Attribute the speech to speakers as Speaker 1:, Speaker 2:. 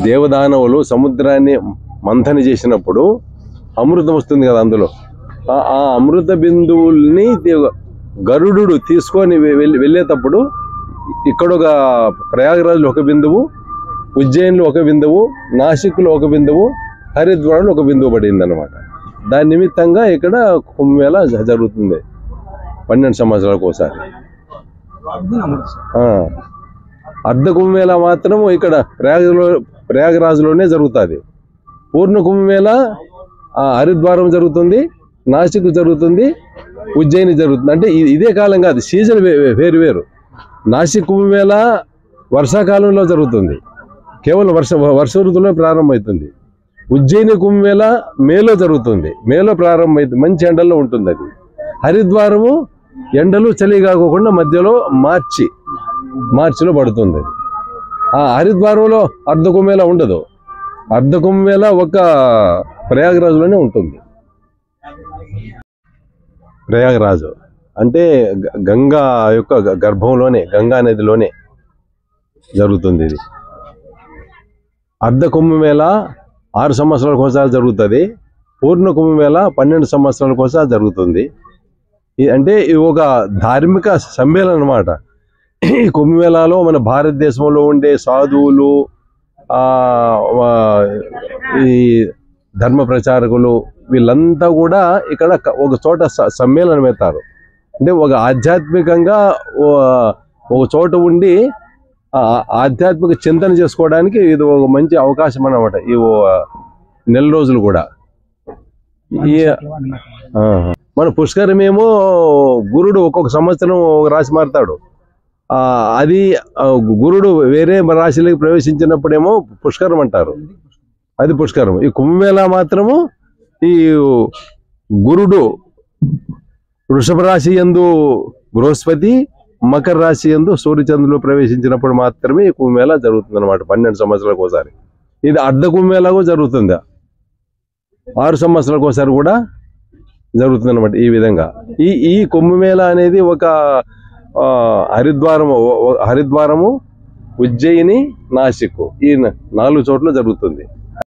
Speaker 1: దేవదానవులు సముద్రాన్ని మంథని చేసినప్పుడు అమృతం వస్తుంది కదా, అందులో ఆ అమృత బిందువుల్ని గరుడు తీసుకొని వెళ్ళేటప్పుడు ఇక్కడ ఒక ప్రయాగరాజ్లో ఒక బిందువు, ఉజ్జయిన్లో ఒక బిందువు, నాసిక్లో ఒక బిందువు, హరిద్వార్లో ఒక బిందువు పడింది అనమాట. దాని నిమిత్తంగా ఇక్కడ కుంభమేళ జరుగుతుంది 12 సంవత్సరాలకు ఒకసారి. అర్ధ కుంభమేళ మాత్రం ఇక్కడ ప్రయాగరాజ్లోనే జరుగుతుంది. పూర్ణ కుంభమేళ హరిద్వారం జరుగుతుంది, నాసిక్ జరుగుతుంది, ఉజ్జయిని జరుగుతుంది. అంటే ఇదే కాలం కాదు, సీజన్ వేరు వేరు. నాసిక్ కుంభమేళ వర్షాకాలంలో జరుగుతుంది, కేవలం వర్ష ఋతువులో ప్రారంభమవుతుంది. ఉజ్జయిని కుంభమేళ మేలో జరుగుతుంది, మేలో ప్రారంభమవుతుంది, మంచి ఎండల్లో ఉంటుంది అది. హరిద్వారము ఎండలు చలి కాకుండా మధ్యలో మార్చిలో పడుతుంది అది. ఆ హరిద్వారంలో అర్ధ కుంభమేళ ఉండదు, అర్ధ కుంభమేళ ఒక ప్రయాగరాజులోనే ఉంటుంది. ప్రయాగరాజు అంటే గంగా యొక్క గర్భంలోనే, గంగా నదిలోనే జరుగుతుంది ఇది. అర్ధ కుంభమేళ 6 సంవత్సరాలకు ఒకసారి జరుగుతుంది, పూర్ణ కుంభమేళ 12 సంవత్సరాలకు ఒకసారి జరుగుతుంది. అంటే ఇది ఒక ధార్మిక సమ్మేళనం అన్నమాట. ఈ కుంభమేళాలో మన భారతదేశంలో ఉండే సాధువులు, ఈ ధర్మ ప్రచారకులు, వీళ్ళంతా కూడా ఇక్కడ ఒక చోట సమ్మేళనం అవుతారు. అంటే ఒక ఆధ్యాత్మికంగా ఒక చోట ఉండి ఆధ్యాత్మిక చింతన చేసుకోవడానికి ఇది ఒక మంచి అవకాశం అన్నమాట. ఈ నెల రోజులు కూడా మన పుష్కరమేమో గురుడు ఒక్కొక్క సంవత్సరం ఒక రాశి మారుతాడు. అది గురుడు వేరే రాశిలోకి ప్రవేశించినప్పుడేమో పుష్కరం అంటారు, అది పుష్కరం. ఈ కుంభమేళ మాత్రము ఈ గురుడు వృషభ రాశి యందు బృహస్పతి, మకర రాశి యందు సూర్యచంద్రులు ప్రవేశించినప్పుడు మాత్రమే ఈ కుంభమేళ జరుగుతుంది అనమాట. 12 సంవత్సరాలకు ఒకసారి. ఇది అర్ధ కుంభమేళకు జరుగుతుంది, 6 సంవత్సరాలకు ఒకసారి కూడా జరుగుతుంది అనమాట. ఈ విధంగా ఈ కుంభమేళ అనేది ఒక హరిద్వారము, ఉజ్జయిని, నాసిక్, ఈ 4 చోట్ల జరుగుతుంది.